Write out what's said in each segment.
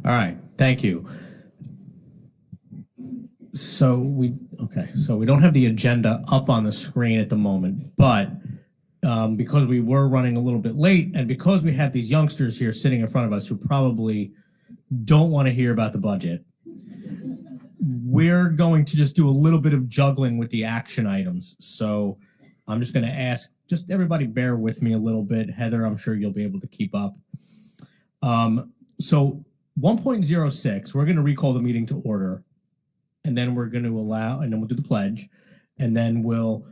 All right, thank you. So we don't have the agenda up on the screen at the moment, but because we were running a little bit late and because we have these youngsters here sitting in front of us who probably don't want to hear about the budget, we're going to just do a little bit of juggling with the action items. So I'm just going to ask, just everybody bear with me a little bit. Heather, I'm sure you'll be able to keep up. So 1.06, we're going to recall the meeting to order, and then we're going to and then we'll do the pledge, and then we'll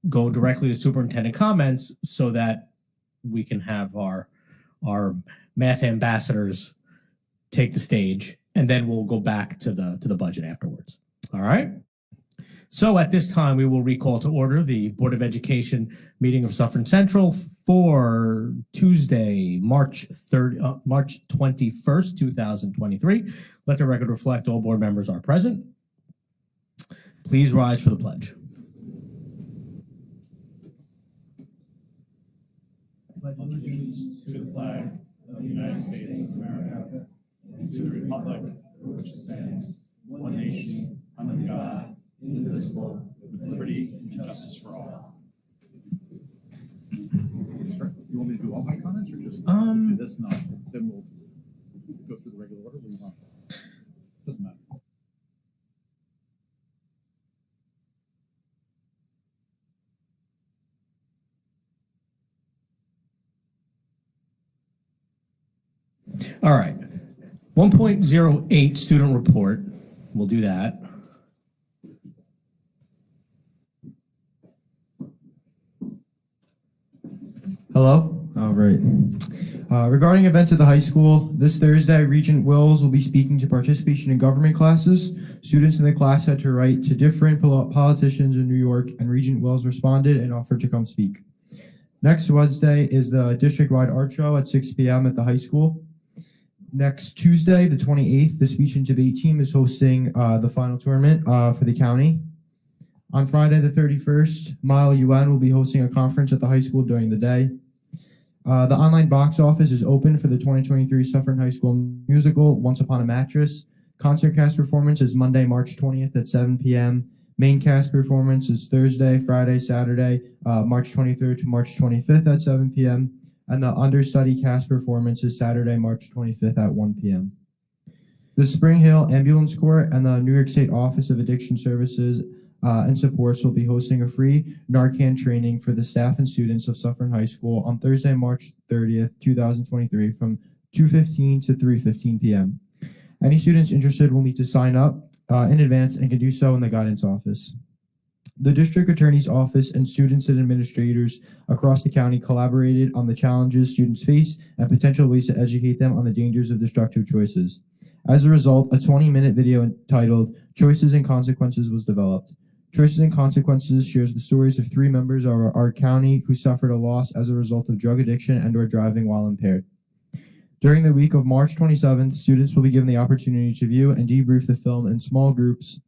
go directly to superintendent comments so that we can have our math ambassadors take the stage, and then we'll go back to the budget afterwards. All right. So at this time, we will recall to order the Board of Education meeting of Suffern Central for Tuesday, March 21st, 2023. Let the record reflect all board members are present. Please rise for the pledge. Pledge allegiance to the flag of the United States of America and to the republic for which it stands, one nation, under God, indivisible, with liberty and justice for all. Sure. You want me to do all my comments or just do this now? Then we'll go through the regular order. What do you want? Doesn't matter. All right. 1.08 student report. We'll do that. Hello? All right. Regarding events at the high school, this Thursday, Regent Wills will be speaking to participation in government classes. Students in the class had to write to different politicians in New York, and Regent Wills responded and offered to come speak. Next Wednesday is the district-wide art show at 6 p.m. at the high school. Next Tuesday, the 28th, the speech and debate team is hosting the final tournament for the county. On Friday, the 31st, Mile UN will be hosting a conference at the high school during the day. The online box office is open for the 2023 Suffern High School musical, Once Upon a Mattress. Concert cast performance is Monday, March 20th at 7 p.m. Main cast performance is Thursday, Friday, Saturday, March 23rd to March 25th at 7 p.m. And the understudy cast performance is Saturday, March 25th at 1 p.m. The Spring Hill Ambulance Corps and the New York State Office of Addiction Services and Supports will be hosting a free Narcan training for the staff and students of Suffern High School on Thursday, March 30th, 2023 from 2:15 to 3:15 p.m. Any students interested will need to sign up in advance and can do so in the guidance office. The district attorney's office and students and administrators across the county collaborated on the challenges students face and potential ways to educate them on the dangers of destructive choices. As a result, a 20-minute video entitled Choices and Consequences was developed. Choices and Consequences shares the stories of 3 members of our county who suffered a loss as a result of drug addiction and/or driving while impaired. During the week of March 27th, students will be given the opportunity to view and debrief the film in small groups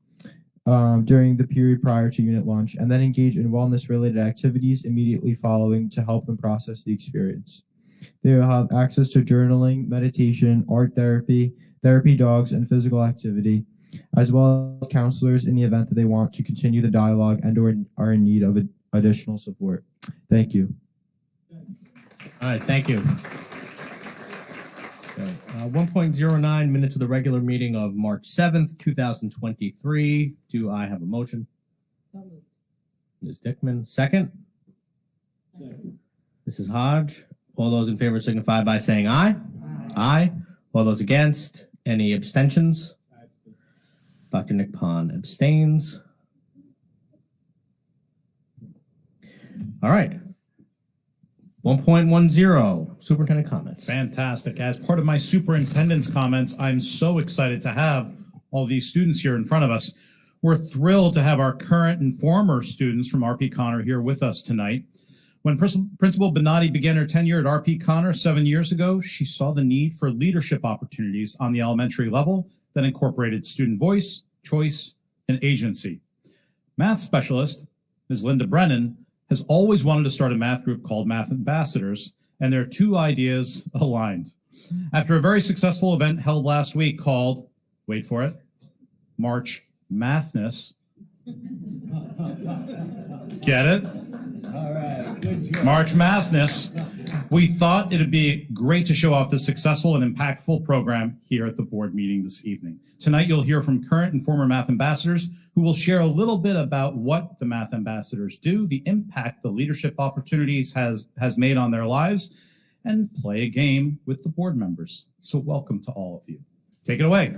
during the period prior to unit launch, and then engage in wellness-related activities immediately following to help them process the experience. They will have access to journaling, meditation, art therapy, therapy dogs, and physical activity, as well as counselors in the event that they want to continue the dialogue and/or are in need of additional support. Thank you. All right, thank you. 1.09 minutes of the regular meeting of March 7th, 2023. Do I have a motion? Ms. Dickman, second? Second. Mrs. Hodge, all those in favor signify by saying aye. Aye. Aye. All those against? Any abstentions? Dr. Nick Pond abstains. All right. 1.10, superintendent comments. Fantastic. As part of my superintendent's comments, I'm so excited to have all these students here in front of us. We're thrilled to have our current and former students from RP Connor here with us tonight. When Principal Benatti began her tenure at RP Connor 7 years ago, she saw the need for leadership opportunities on the elementary level that incorporated student voice, choice, and agency. Math specialist, Ms. Linda Brennan, has always wanted to start a math group called Math Ambassadors, and their two ideas aligned. After a very successful event held last week called, wait for it, March Mathness. Get it? All right, good job. March Mathness. We thought it'd be great to show off this successful and impactful program here at the board meeting this evening. Tonight, you'll hear from current and former math ambassadors who will share a little bit about what the math ambassadors do, the impact the leadership opportunities has made on their lives, and play a game with the board members. So welcome to all of you. Take it away.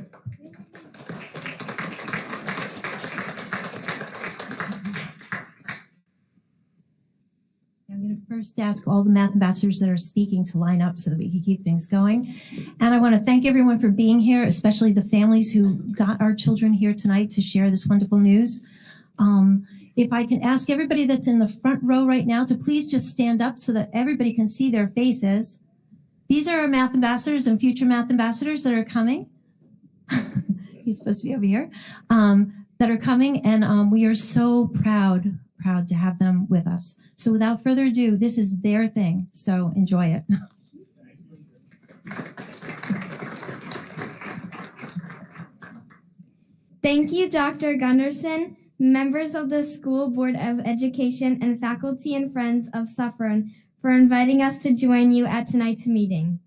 I'm going to first ask all the math ambassadors that are speaking to line up so that we can keep things going. And I want to thank everyone for being here, especially the families who got our children here tonight to share this wonderful news. If I can ask everybody that's in the front row right now to please just stand up so that everybody can see their faces. These are our math ambassadors and future math ambassadors that are coming. He's supposed to be over here. That are coming, and we are so proud to have them with us. So without further ado, this is their thing, so enjoy it. Thank you, Dr. Gunderson, members of the School Board of Education, and faculty and friends of Suffern for inviting us to join you at tonight's meeting.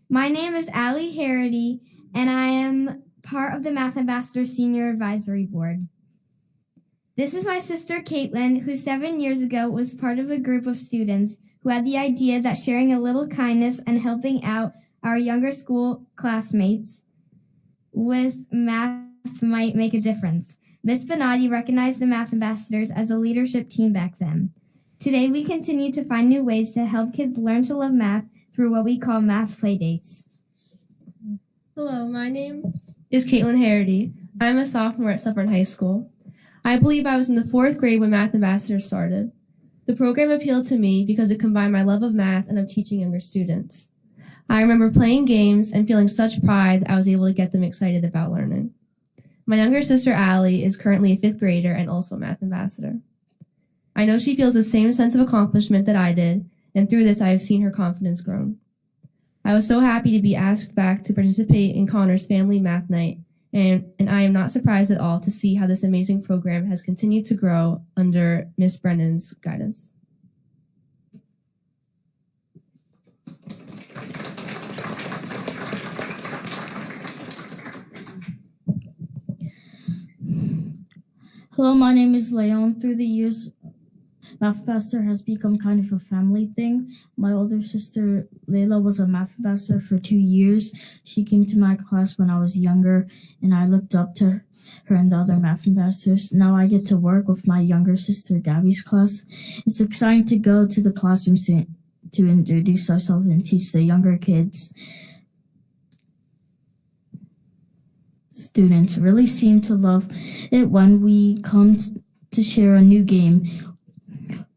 My name is Allie Harity, and I am part of the Math Ambassador Senior Advisory Board. This is my sister, Caitlin, who 7 years ago was part of a group of students who had the idea that sharing a little kindness and helping out our younger school classmates with math might make a difference. Ms. Bonatti recognized the Math Ambassadors as a leadership team back then. Today, we continue to find new ways to help kids learn to love math through what we call math play dates. Hello, my name is Caitlin Harity. I'm a sophomore at Suffern High School. I believe I was in the 4th grade when Math Ambassadors started. The program appealed to me because it combined my love of math and of teaching younger students. I remember playing games and feeling such pride that I was able to get them excited about learning. My younger sister, Allie, is currently a 5th grader and also a Math Ambassador. I know she feels the same sense of accomplishment that I did, and through this I have seen her confidence grow. I was so happy to be asked back to participate in Connor's Family Math Night, and I am not surprised at all to see how this amazing program has continued to grow under Miss Brennan's guidance. Hello, my name is Leon. Through the years, Math Ambassador has become kind of a family thing. My older sister, Layla, was a Math Ambassador for 2 years. She came to my class when I was younger, and I looked up to her and the other Math Ambassadors. Now I get to work with my younger sister, Gabby's class. It's exciting to go to the classrooms to introduce ourselves and teach the younger kids. Students really seem to love it when we come to share a new game.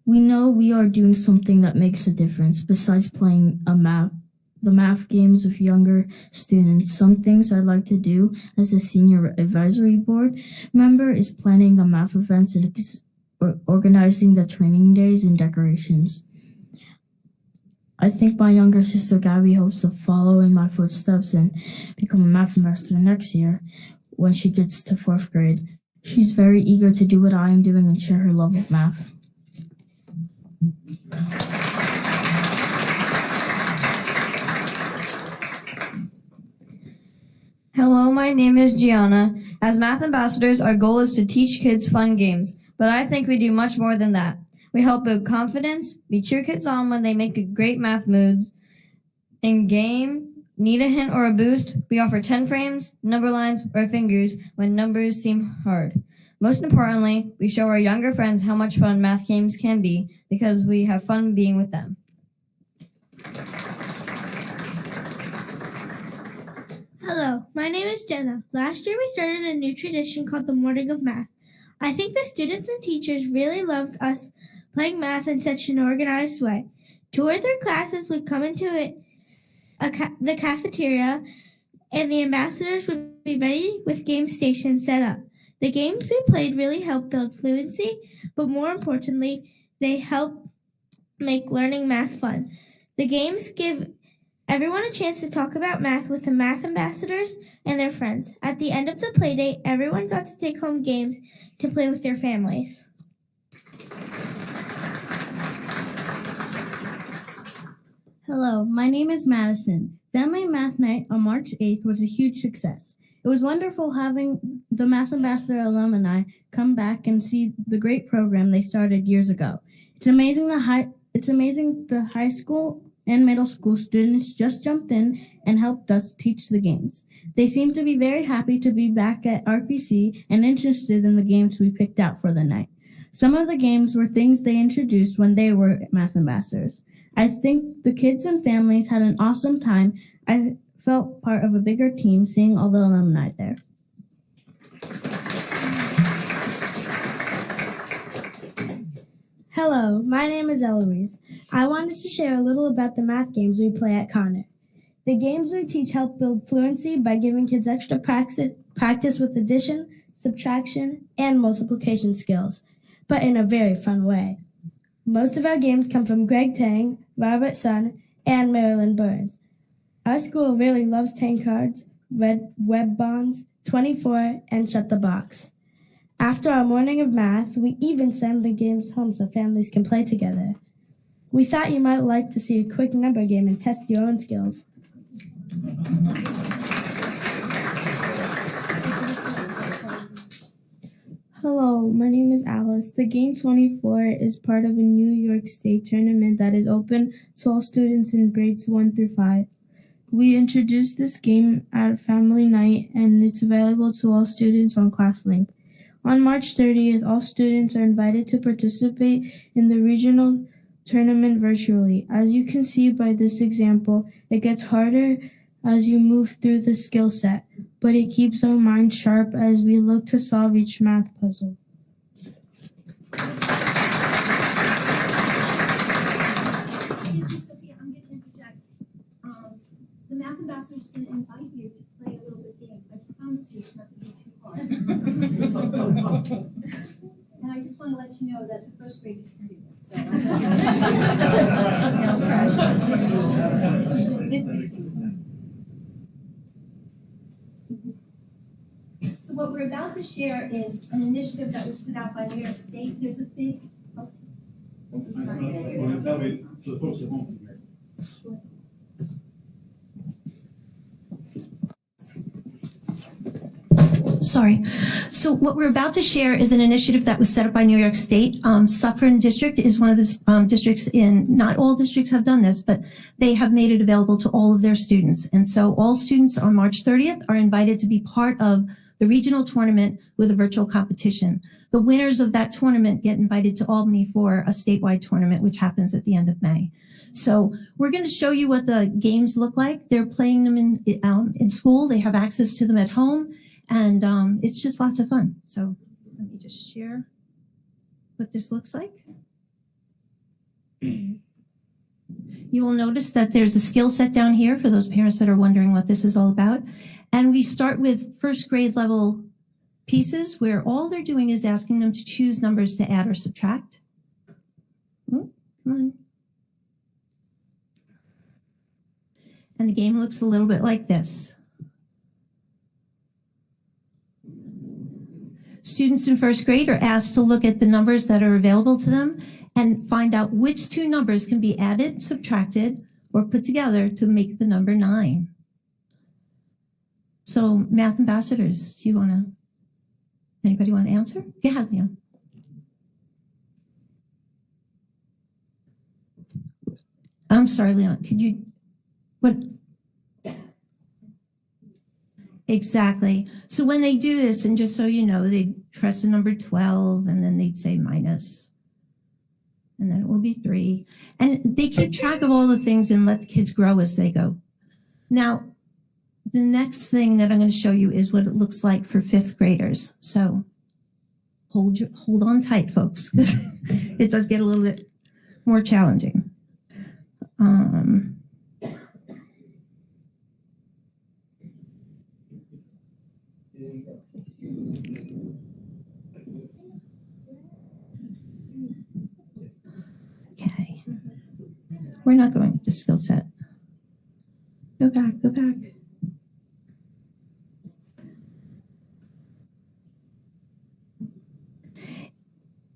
We know we are doing something that makes a difference besides playing the math games with younger students. Some things I like to do as a senior advisory board member is planning the math events and organizing the training days and decorations. I think my younger sister Gabby hopes to follow in my footsteps and become a math ambassador next year when she gets to 4th grade. She's very eager to do what I am doing and share her love of math. Hello, my name is Gianna. As math ambassadors, our goal is to teach kids fun games, but I think we do much more than that. We help build confidence, we cheer kids on when they make great math moves. In game, need a hint or a boost, we offer 10 frames, number lines, or fingers when numbers seem hard. Most importantly, we show our younger friends how much fun math games can be because we have fun being with them. Hello, my name is Jenna. Last year we started a new tradition called the Morning of Math. I think the students and teachers really loved us playing math in such an organized way. 2 or 3 classes would come into the cafeteria, and the ambassadors would be ready with game stations set up. The games we played really helped build fluency, but more importantly, they helped make learning math fun. The games give everyone a chance to talk about math with the math ambassadors and their friends. At the end of the playdate, everyone got to take home games to play with their families. Hello, my name is Madison. Family Math Night on March 8th was a huge success. It was wonderful having the Math Ambassador alumni come back and see the great program they started years ago. It's amazing the high school and middle school students just jumped in and helped us teach the games. They seem to be very happy to be back at RPC and interested in the games we picked out for the night. Some of the games were things they introduced when they were Math Ambassadors. I think the kids and families had an awesome time. I felt part of a bigger team seeing all the alumni there. Hello, my name is Eloise. I wanted to share a little about the math games we play at Connor. The games we teach help build fluency by giving kids extra practice with addition, subtraction, and multiplication skills, but in a very fun way. Most of our games come from Greg Tang, Robert Sun, and Marilyn Burns. Our school really loves Tang cards, web bonds, 24, and Shut the Box. After our morning of math, we even send the games home so families can play together. We thought you might like to see a quick number game and test your own skills. Hello, my name is Alice. The game 24 is part of a New York State tournament that is open to all students in grades 1 through 5. We introduced this game at Family Night, and it's available to all students on ClassLink. On March 30th, all students are invited to participate in the regional tournament virtually. As you can see by this example, it gets harder as you move through the skill set, but it keeps our minds sharp as we look to solve each math puzzle. Excuse me, Sophia, I'm going to interject. The Math Ambassador is going to invite you to play a little bit game. I promise you it's not going to be too hard. And I just want to let you know that the first graders can do it. So So what we're about to share is an initiative that was put out by New York State. There's a big. Sorry. So what we're about to share is an initiative that was set up by New York State. Suffern District is one of the districts not all districts have done this, but they have made it available to all of their students. And so all students on March 30th are invited to be part of the regional tournament with a virtual competition. The winners of that tournament get invited to Albany for a statewide tournament, which happens at the end of May. So we're going to show you what the games look like. They're playing them in school. They have access to them at home. And it's just lots of fun. So let me just share what this looks like. You will notice that there's a skill set down here for those parents that are wondering what this is all about. And we start with first grade level pieces where all they're doing is asking them to choose numbers to add or subtract. Ooh, come on. And the game looks a little bit like this. Students in first grade are asked to look at the numbers that are available to them and find out which two numbers can be added, subtracted, or put together to make the number 9. So, Math Ambassadors, anybody want to answer? Go ahead, Leon. I'm sorry, Leon, what? Exactly. So when they do this, and just so you know, they press the number 12 and then they'd say minus, and then it will be 3. And they keep track of all the things and let the kids grow as they go. Now, the next thing that I'm going to show you is what it looks like for 5th graders. So hold on tight, folks, because it does get a little bit more challenging. Okay. We're not going to skill set. Go back, go back.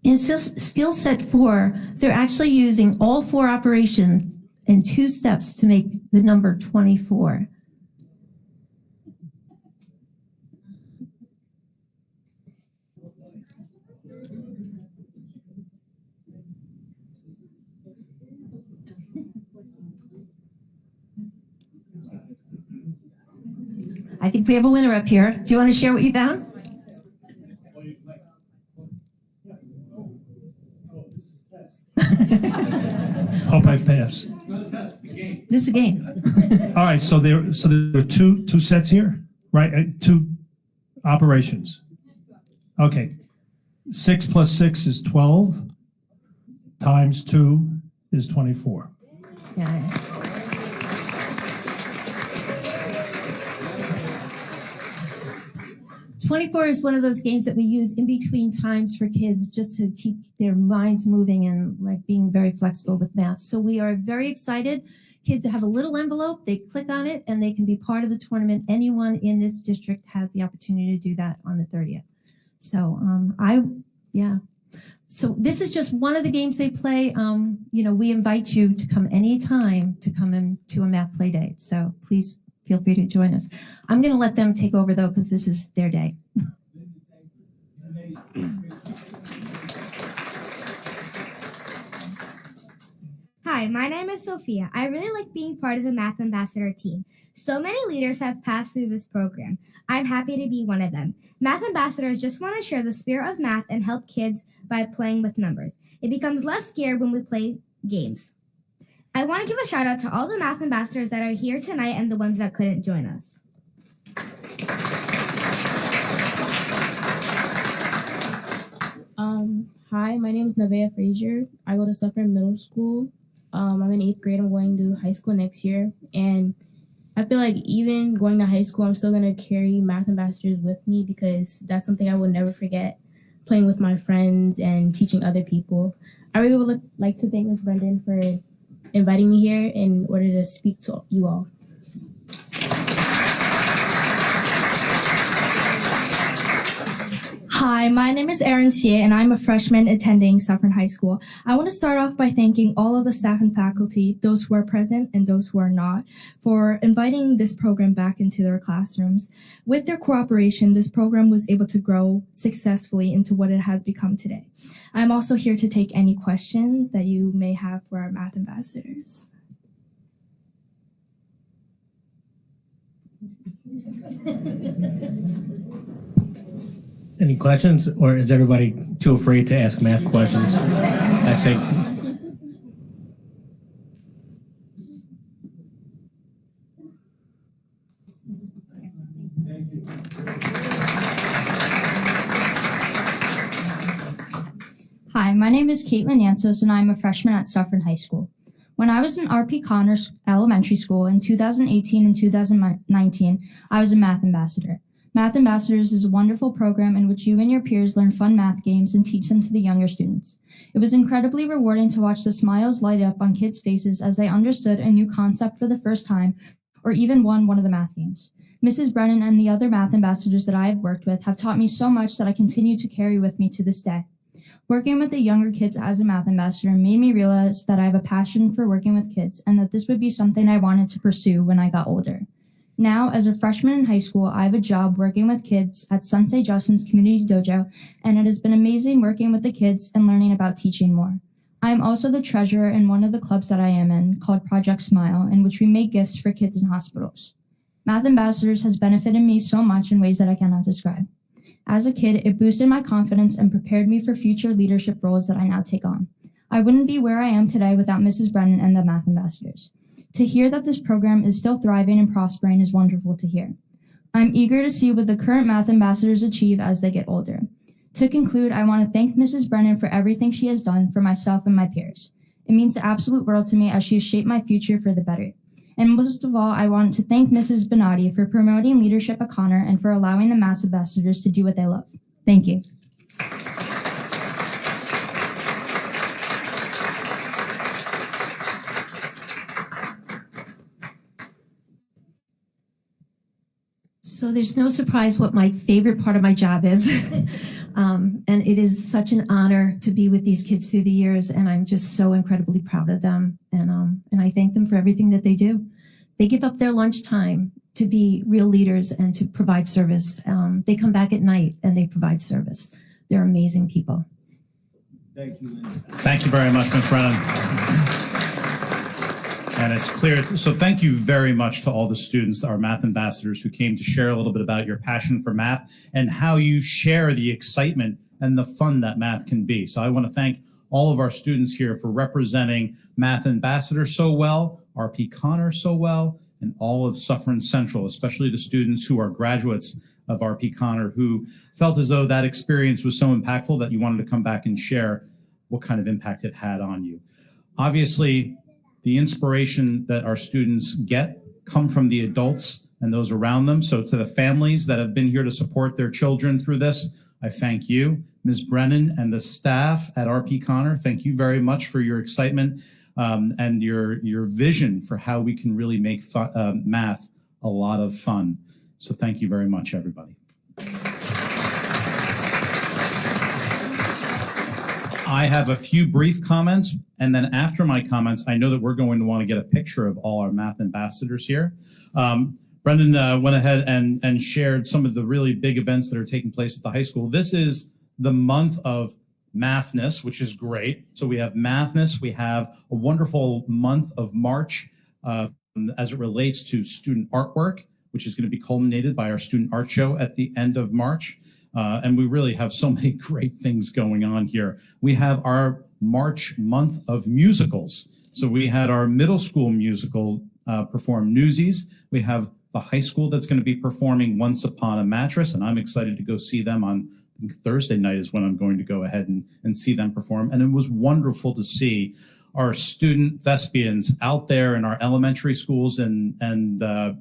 In skill set 4, they're actually using all 4 operations in 2 steps to make the number 24. I think we have a winner up here. Do you want to share what you found? Hope I pass. This is a game. All right, so there are two sets here, right? 2 operations. Okay. 6 plus 6 is 12. Times 2 is 24. Yeah. 24 is one of those games that we use in between times for kids just to keep their minds moving and like being very flexible with math. So we are very excited. Kids have a little envelope, they click on it and they can be part of the tournament. Anyone in this district has the opportunity to do that on the 30th. So So this is just one of the games they play. We invite you to come anytime to come into a math play date. So please feel free to join us. I'm going to let them take over, though, because this is their day. Hi, my name is Sophia. I really like being part of the Math Ambassador team. So many leaders have passed through this program. I'm happy to be one of them. Math Ambassadors just want to share the spirit of math and help kids by playing with numbers. It becomes less scared when we play games. I want to give a shout out to all the Math Ambassadors that are here tonight and the ones that couldn't join us. Hi, my name is Nevaeh Frazier. I go to Suffern Middle School. I'm in 8th grade. I'm going to high school next year. And I feel like even going to high school, I'm still going to carry Math Ambassadors with me because that's something I will never forget, playing with my friends and teaching other people. I really would like to thank Ms. Brendan for inviting me here in order to speak to you all. Hi, my name is Erin Xie, and I'm a freshman attending Suffern High School. I want to start off by thanking all of the staff and faculty, those who are present and those who are not, for inviting this program back into their classrooms. With their cooperation, this program was able to grow successfully into what it has become today. I'm also here to take any questions that you may have for our Math Ambassadors. Any questions, or is everybody too afraid to ask math questions? I think. Hi, my name is Caitlin Yansos, and I'm a freshman at Suffern High School. When I was in R.P. Connors Elementary School in 2018 and 2019, I was a Math Ambassador. Math Ambassadors is a wonderful program in which you and your peers learn fun math games and teach them to the younger students. It was incredibly rewarding to watch the smiles light up on kids' faces as they understood a new concept for the first time or even won one of the math games. Mrs. Brennan and the other Math Ambassadors that I have worked with have taught me so much that I continue to carry with me to this day. Working with the younger kids as a Math Ambassador made me realize that I have a passion for working with kids and that this would be something I wanted to pursue when I got older. Now, as a freshman in high school, I have a job working with kids at Sensei Justin's Community Dojo, and it has been amazing working with the kids and learning about teaching more. I am also the treasurer in one of the clubs that I am in, called Project Smile, in which we make gifts for kids in hospitals. Math Ambassadors has benefited me so much in ways that I cannot describe. As a kid, it boosted my confidence and prepared me for future leadership roles that I now take on. I wouldn't be where I am today without Mrs. Brennan and the Math Ambassadors. To hear that this program is still thriving and prospering is wonderful to hear. I'm eager to see what the current Math Ambassadors achieve as they get older. To conclude, I want to thank Mrs. Brennan for everything she has done for myself and my peers. It means the absolute world to me as she has shaped my future for the better. And most of all, I want to thank Mrs. Benatti for promoting leadership at Connor and for allowing the Math Ambassadors to do what they love. Thank you. So there's no surprise what my favorite part of my job is. And it is such an honor to be with these kids through the years, and I'm just so incredibly proud of them. And I thank them for everything that they do. They give up their lunchtime to be real leaders and to provide service. They come back at night and they provide service. They're amazing people. Thank you, Linda. Thank you very much, Ms. Brennan. And it's clear. So thank you very much to all the students, our math ambassadors, who came to share a little bit about your passion for math and how you share the excitement and the fun that math can be. So I want to thank all of our students here for representing Math Ambassador so well, RP Connor so well, and all of Suffern Central, especially the students who are graduates of RP Connor, who felt as though that experience was so impactful that you wanted to come back and share what kind of impact it had on you. Obviously, the inspiration that our students get come from the adults and those around them. So to the families that have been here to support their children through this, I thank you. Ms. Brennan and the staff at RP Connor, thank you very much for your excitement and your vision for how we can really make math a lot of fun. So thank you very much, everybody. I have a few brief comments, and then after my comments, I know that we're going to want to get a picture of all our math ambassadors here. Brendan went ahead and shared some of the really big events that are taking place at the high school. This is the month of Mathness, which is great. So we have Mathness. We have a wonderful month of March as it relates to student artwork, which is going to be culminated by our student art show at the end of March. And we really have so many great things going on here. We have our March month of musicals. So we had our middle school musical perform Newsies. We have the high school that's going to be performing Once Upon a Mattress, and I'm excited to go see them on Thursday night is when I'm going to go ahead and see them perform. And it was wonderful to see our student thespians out there in our elementary schools and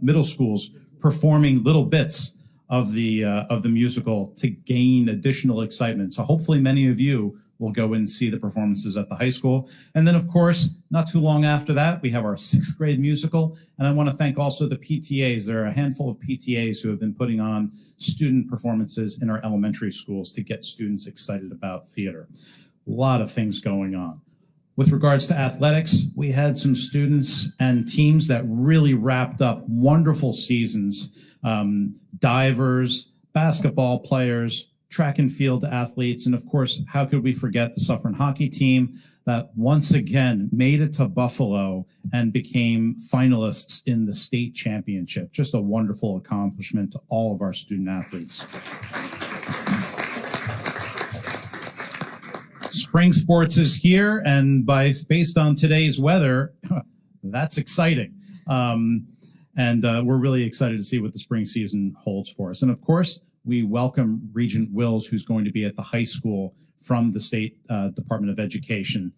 middle schools performing little bits of the musical to gain additional excitement. So hopefully many of you will go and see the performances at the high school. And then, of course, not too long after that, we have our 6th grade musical. And I want to thank also the PTAs. There are a handful of PTAs who have been putting on student performances in our elementary schools to get students excited about theater. A lot of things going on. With regards to athletics, we had some students and teams that really wrapped up wonderful seasons. Divers, basketball players, track and field athletes, and of course, how could we forget the Suffern hockey team that once again made it to Buffalo and became finalists in the state championship. Just a wonderful accomplishment to all of our student athletes. Spring sports is here, and based on today's weather, that's exciting. And we're really excited to see what the spring season holds for us. And of course, we welcome Regent Wills, who's going to be at the high school from the State Department of Education,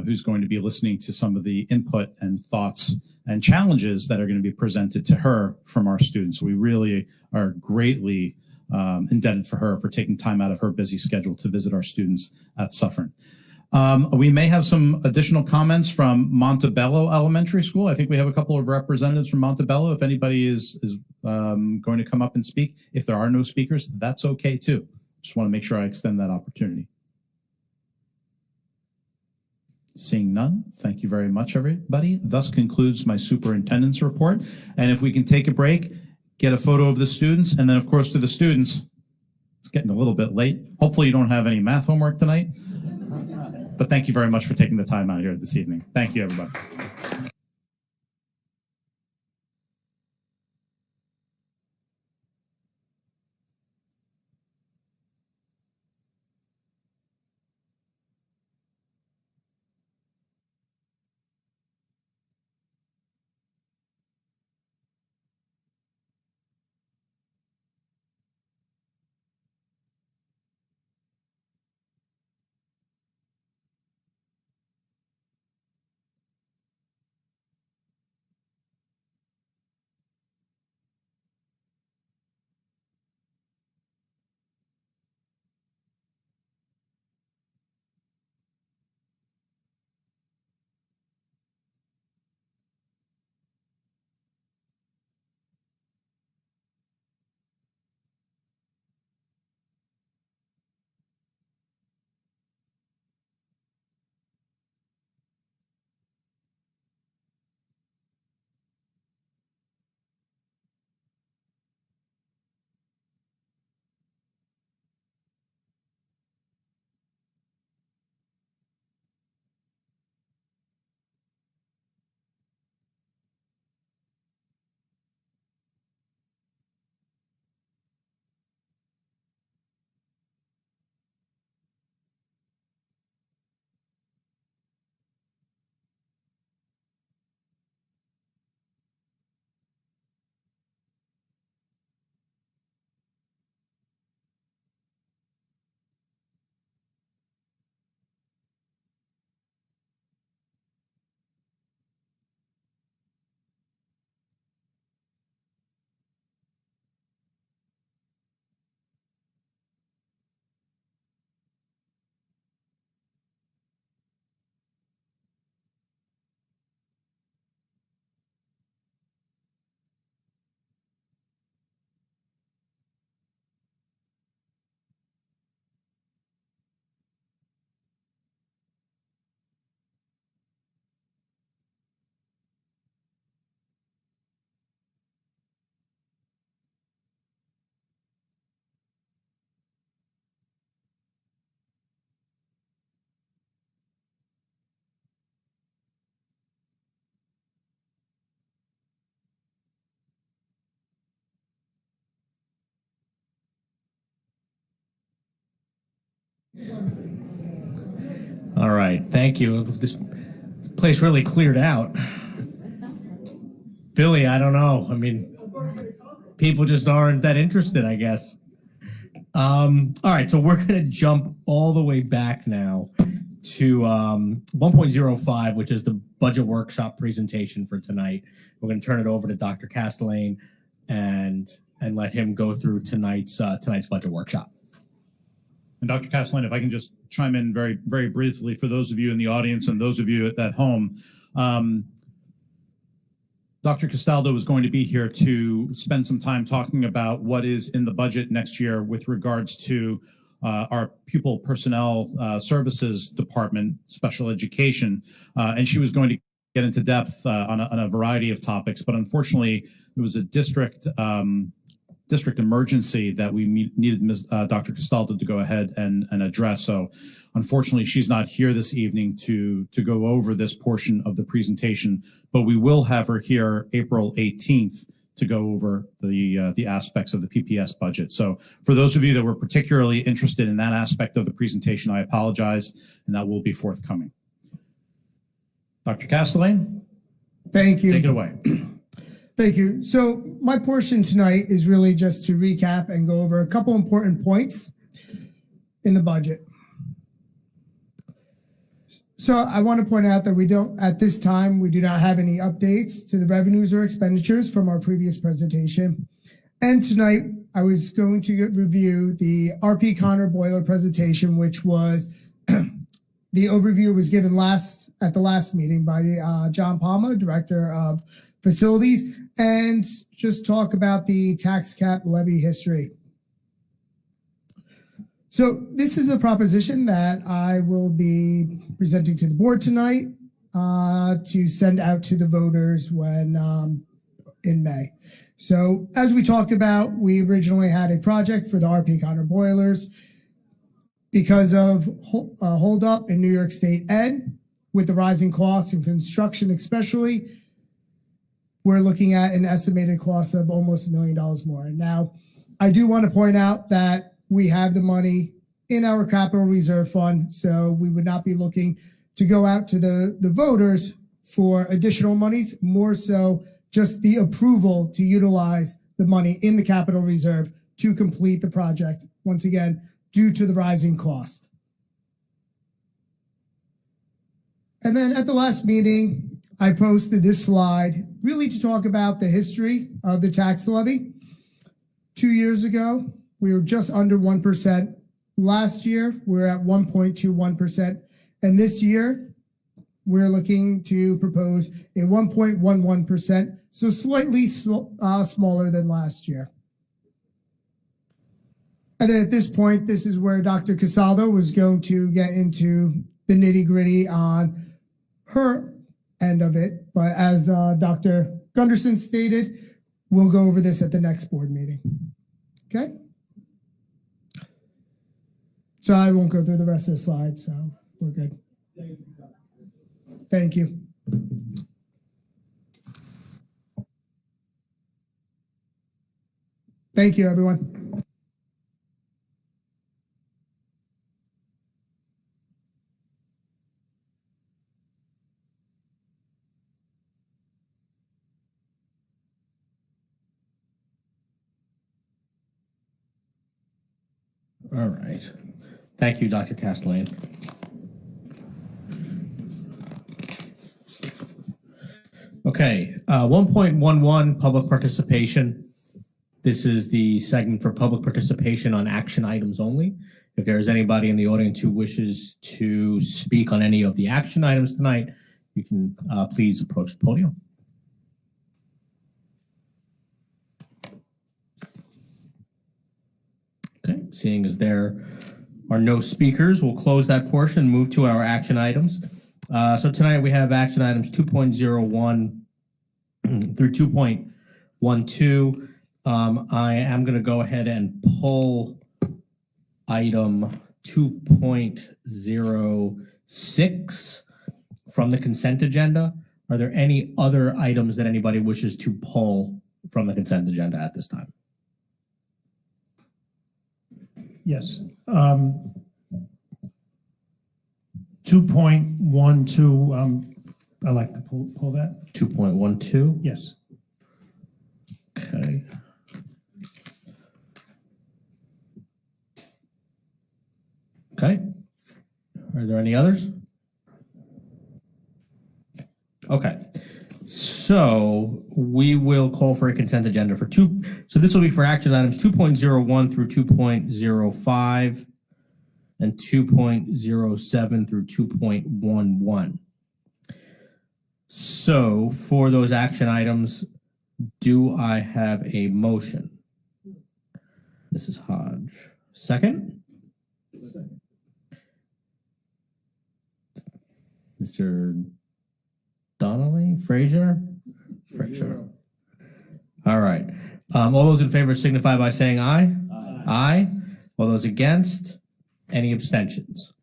who's going to be listening to some of the input and thoughts and challenges that are going to be presented to her from our students. We really are greatly indebted for her for taking time out of her busy schedule to visit our students at Suffern. We may have some additional comments from Montebello Elementary School. I think we have a couple of representatives from Montebello. If anybody is going to come up and speak, if there are no speakers, that's okay too. Just want to make sure I extend that opportunity. Seeing none, thank you very much, everybody. Thus concludes my superintendent's report. And if we can take a break, get a photo of the students, and then of course to the students, it's getting a little bit late. Hopefully you don't have any math homework tonight. But thank you very much for taking the time out here this evening. Thank you, everybody. All right, thank you. This place really cleared out. Billy, I don't know. I mean, people just aren't that interested, I guess. All right, so we're going to jump all the way back now to 1.05, which is the budget workshop presentation for tonight. We're going to turn it over to Dr. Castellane and let him go through tonight's budget workshop. And Dr. Castellane, if I can just chime in very, very briefly for those of you in the audience and those of you at home. Dr. Castaldo is going to be here to spend some time talking about what is in the budget next year with regards to our pupil personnel services department, special education. And she was going to get into depth on a variety of topics, but unfortunately, it was a district emergency that we needed Dr. Castaldo to go ahead and address. So unfortunately, she's not here this evening to go over this portion of the presentation, but we will have her here April 18th to go over the aspects of the PPS budget. So for those of you that were particularly interested in that aspect of the presentation, I apologize, and that will be forthcoming. Dr. Castellane? Thank you. Take it away. Thank you. So my portion tonight is really just to recap and go over a couple important points in the budget. So I want to point out that at this time, we do not have any updates to the revenues or expenditures from our previous presentation. And tonight, I was going to review the RP Connor boiler presentation, which was the overview was given at the last meeting by John Palma, Director of Facilities, and just talk about the tax cap levy history. So this is a proposition that I will be presenting to the board tonight to send out to the voters when in May. So as we talked about, we originally had a project for the RP Connor boilers. Because of a holdup in New York State Ed, with the rising costs in construction especially, we're looking at an estimated cost of almost $1 million more. Now, I do want to point out that we have the money in our capital reserve fund, so we would not be looking to go out to the voters for additional monies, more so just the approval to utilize the money in the capital reserve to complete the project, once again, due to the rising cost. And then at the last meeting, I posted this slide really to talk about the history of the tax levy. 2 years ago, we were just under 1%. Last year, we're at 1.21%. And this year, we're looking to propose a 1.11%, so slightly smaller than last year. And then at this point, this is where Dr. Casaldo was going to get into the nitty-gritty on her end of it. But as Dr. Gunderson stated, we'll go over this at the next board meeting. Okay? So I won't go through the rest of the slides, so we're good. Thank you. Thank you, everyone. All right. Thank you, Dr. Castellane. Okay, 1.11, public participation. This is the segment for public participation on action items only. If there is anybody in the audience who wishes to speak on any of the action items tonight, you can please approach the podium. Okay, seeing as there are no speakers, we'll close that portion and move to our action items. So tonight we have action items 2.01 through 2.12. I am going to go ahead and pull item 2.06 from the consent agenda. Are there any other items that anybody wishes to pull from the consent agenda at this time? Yes. 2.12, I like to pull that. 2.12. Yes. Okay. Okay. Are there any others? Okay. So we will call for a consent agenda for two. So this will be for action items 2.01 through 2.05 and 2.07 through 2.11. So for those action items, do I have a motion? Mrs. Hodge. Second? Mr. Donnelly? Frazier? Frazier. All right. All those in favor signify by saying aye. Aye. All those against? Any abstentions?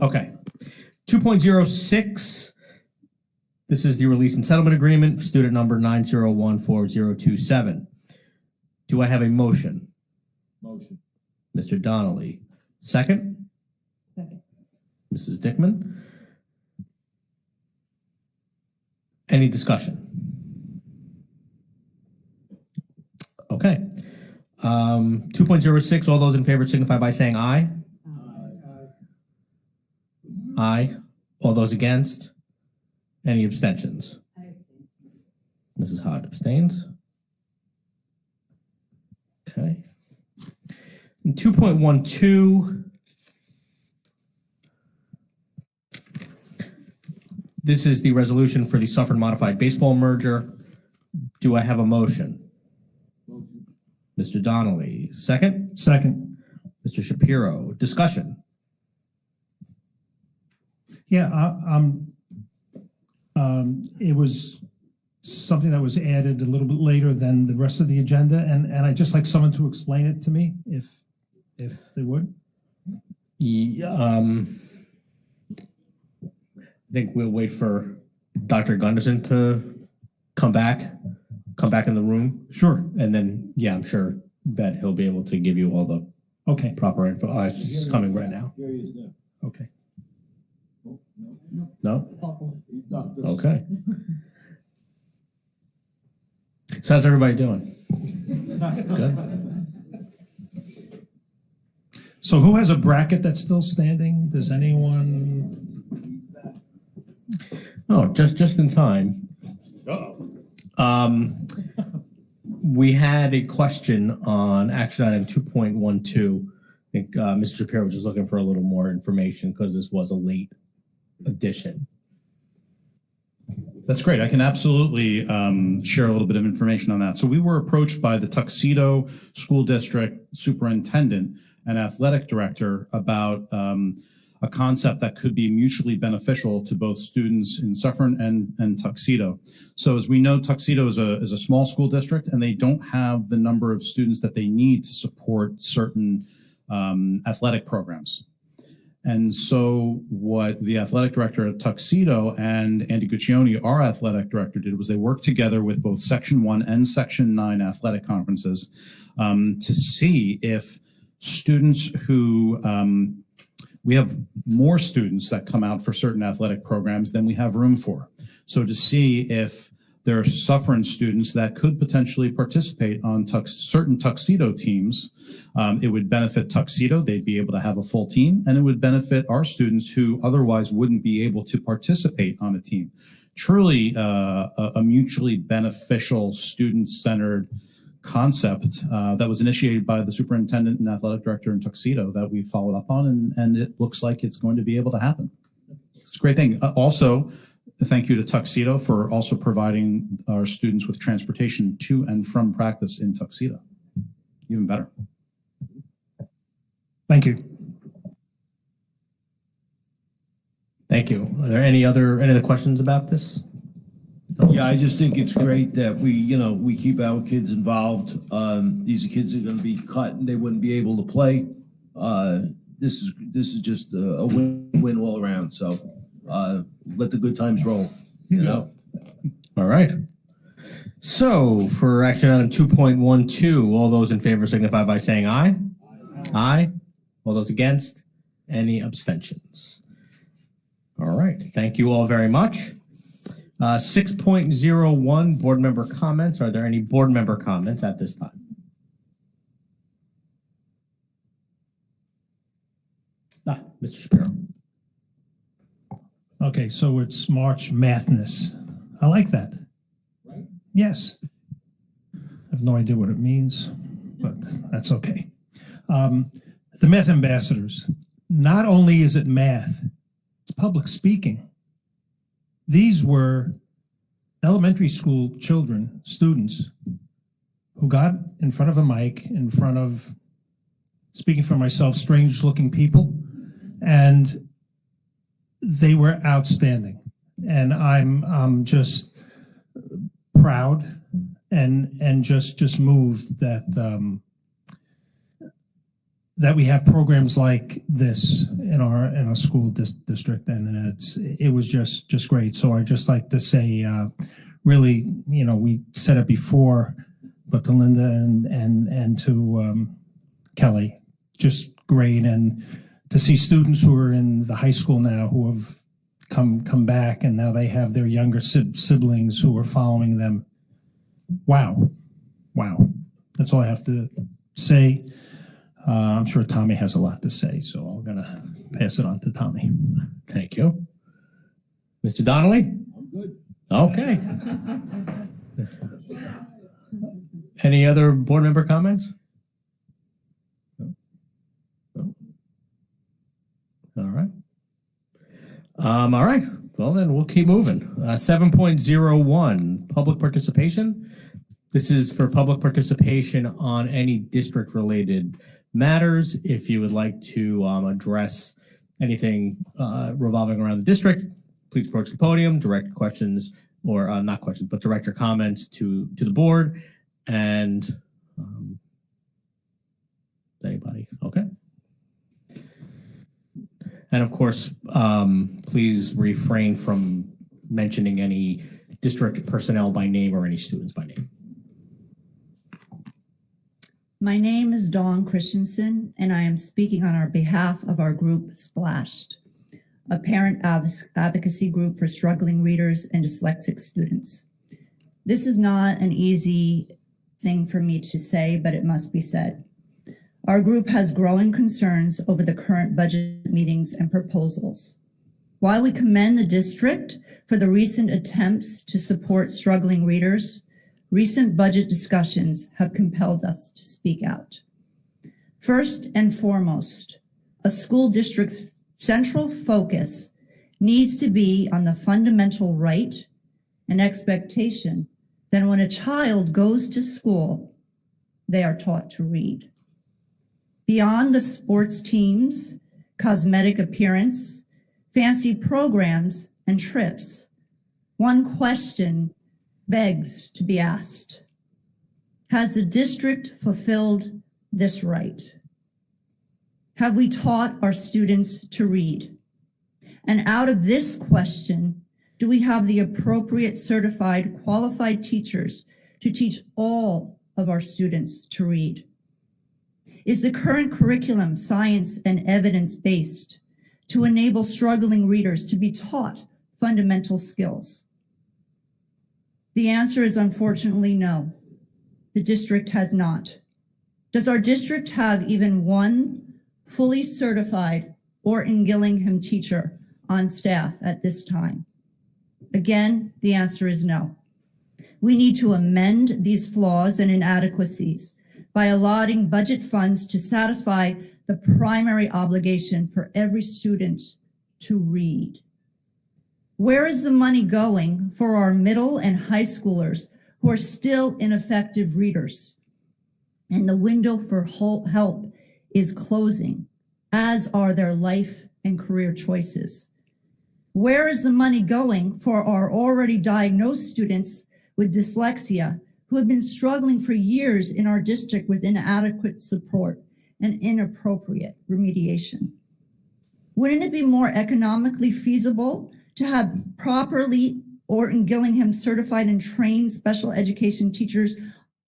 Okay. 2.06. This is the release and settlement agreement, student number 9014027. Do I have a motion? Motion. Mr. Donnelly. Second? Second. Mrs. Dickman. Any discussion? Okay. 2.06, all those in favor signify by saying aye. Aye. All those against? Any abstentions? Mrs. Hodge abstains. Okay. And 2.12. This is the resolution for the Suffern Modified Baseball merger. Do I have a motion? Motion. Mr. Donnelly. Second? Second. Mr. Shapiro. Discussion. Yeah, it was something that was added a little bit later than the rest of the agenda, and I'd just like someone to explain it to me, if they would. I think we'll wait for Dr. Gunderson to come back in the room. Sure. And then, yeah, I'm sure that he'll be able to give you all the proper info. It's coming right now. Here he is now. Okay. No? He ducked us. Okay. So how's everybody doing? Good. So who has a bracket that's still standing? Does anyone? Oh, just in time. We had a question on action item 2.12. I think Mr. Shapiro was just looking for a little more information because this was a late addition. That's great. I can absolutely share a little bit of information on that. So we were approached by the Tuxedo School District Superintendent and Athletic Director about a concept that could be mutually beneficial to both students in Suffern and Tuxedo. So as we know, Tuxedo is a small school district, and they don't have the number of students that they need to support certain athletic programs. And so what the athletic director at Tuxedo and Andy Guccione, our athletic director, did was they worked together with both Section 1 and Section 9 athletic conferences to see if students who we have more students that come out for certain athletic programs than we have room for. So to see if there are Suffern students that could potentially participate on certain Tuxedo teams, it would benefit Tuxedo. They'd be able to have a full team, and it would benefit our students who otherwise wouldn't be able to participate on a team. Truly a mutually beneficial, student-centered concept that was initiated by the superintendent and athletic director in Tuxedo that we followed up on, and it looks like it's going to be able to happen. It's a great thing. Also, thank you to Tuxedo for also providing our students with transportation to and from practice in Tuxedo. Even better. Thank you. Thank you. Are there any other questions about this? Yeah, I just think it's great that we keep our kids involved. These are kids that are going to be cut and they wouldn't be able to play. This is just a win-win all around. So let the good times roll. You know. All right. So for action item 2.12, all those in favor signify by saying aye. Aye. All those against? Any abstentions? All right. Thank you all very much. 6.01 board member comments. Are there any board member comments at this time? Mr. Shapiro. Okay, so it's March Madness. I like that. Right? Yes. I have no idea what it means, but that's okay. The math ambassadors. Not only is it math, it's public speaking. These were elementary school children, students, who got in front of a mic, in front of, speaking for myself, strange looking people, and they were outstanding. And I'm just proud and just moved that that we have programs like this in our school district, and it was just great. So I just like to say, really, we said it before, but to Linda and to Kelly, just great, and to see students who are in the high school now who have come back, and now they have their younger siblings who are following them. Wow. That's all I have to say. I'm sure Tommy has a lot to say, so I'm going to pass it on to Tommy. Thank you. Mr. Donnelly? I'm good. Okay. Any other board member comments? No. All right. All right. Well, then we'll keep moving. 7.01, public participation. This is for public participation on any district-related matters. If you would like to address anything revolving around the district, please approach the podium, direct questions, or not questions, but direct your comments to the board. And anybody, okay. And of course, please refrain from mentioning any district personnel by name or any students by name. My name is Dawn Christensen, and I am speaking on our behalf of our group Splashed, a parent advocacy group for struggling readers and dyslexic students. This is not an easy thing for me to say, but it must be said. Our group has growing concerns over the current budget meetings and proposals. While we commend the district for the recent attempts to support struggling readers, recent budget discussions have compelled us to speak out. First and foremost, a school district's central focus needs to be on the fundamental right and expectation that when a child goes to school, they are taught to read. Beyond the sports teams, cosmetic appearance, fancy programs, and trips, one question begs to be asked. Has the district fulfilled this right? Have we taught our students to read? And out of this question, do we have the appropriate certified, qualified teachers to teach all of our students to read? Is the current curriculum science and evidence-based to enable struggling readers to be taught fundamental skills? The answer is unfortunately no. The district has not. Does our district have even one fully certified Orton Gillingham teacher on staff at this time? Again, the answer is no. We need to amend these flaws and inadequacies by allotting budget funds to satisfy the primary obligation for every student to read. Where is the money going for our middle and high schoolers who are still ineffective readers? And the window for help is closing, as are their life and career choices. Where is the money going for our already diagnosed students with dyslexia who have been struggling for years in our district with inadequate support and inappropriate remediation? Wouldn't it be more economically feasible to have properly Orton Gillingham certified and trained special education teachers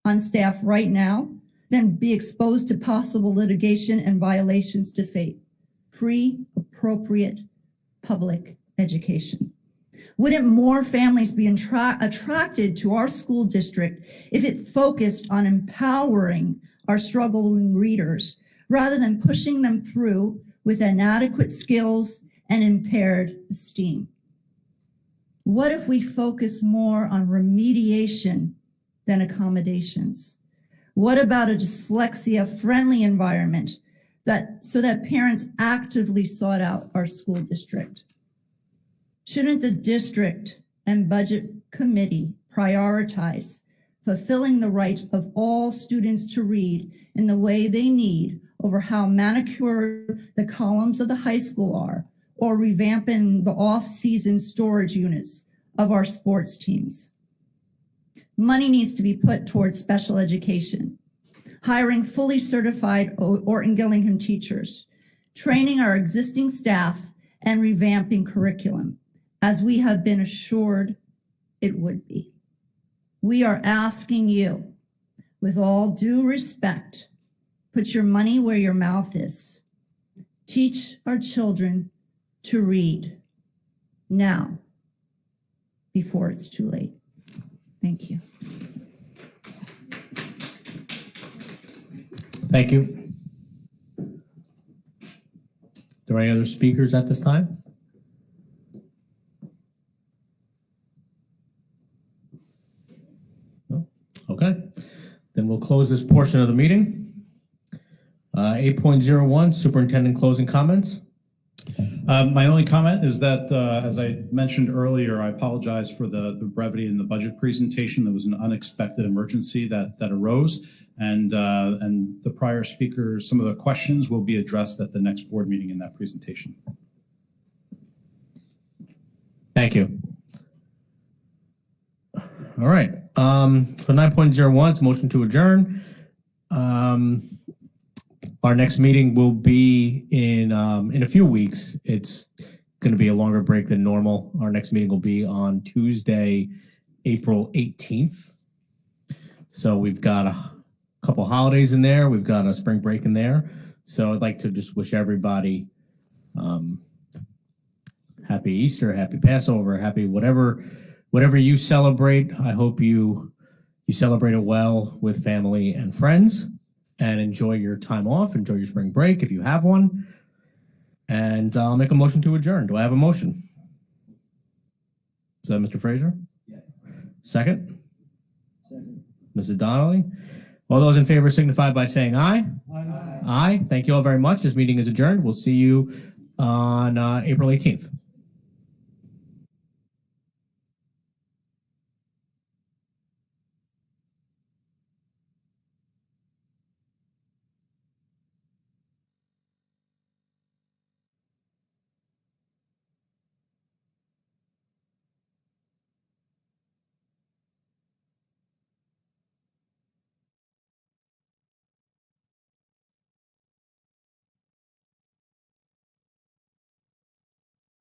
on staff right now than be exposed to possible litigation and violations to FAPE? Free, appropriate public education? Wouldn't more families be attracted to our school district if it focused on empowering our struggling readers rather than pushing them through with inadequate skills and impaired esteem? What if we focus more on remediation than accommodations? What about a dyslexia-friendly environment so that parents actively sought out our school district? Shouldn't the district and budget committee prioritize fulfilling the right of all students to read in the way they need over how manicured the columns of the high school are, or revamping the off-season storage units of our sports teams? Money needs to be put towards special education, hiring fully certified Orton Gillingham teachers, training our existing staff, and revamping curriculum, as we have been assured it would be. We are asking you, with all due respect, put your money where your mouth is. Teach our children to read now, before it's too late. Thank you. Thank you. Are there any other speakers at this time? No? Okay. Then we'll close this portion of the meeting. 8.01, superintendent closing comments. My only comment is that, as I mentioned earlier, I apologize for the brevity in the budget presentation. There was an unexpected emergency that arose, and the prior speakers, some of the questions will be addressed at the next board meeting in that presentation. Thank you. All right. For 9.01, it's motion to adjourn. Our next meeting will be in a few weeks. It's going to be a longer break than normal. Our next meeting will be on Tuesday, April 18th. So we've got a couple holidays in there. We've got a spring break in there. So I'd like to just wish everybody happy Easter, happy Passover, happy whatever you celebrate. I hope you celebrate it well with family and friends. And enjoy your time off. Enjoy your spring break if you have one. And I'll make a motion to adjourn. Do I have a motion? Is that Mr. Fraser? Yes. Second? Second. Mrs. Donnelly? All those in favor signify by saying aye. Aye. Aye. Thank you all very much. This meeting is adjourned. We'll see you on April 18th.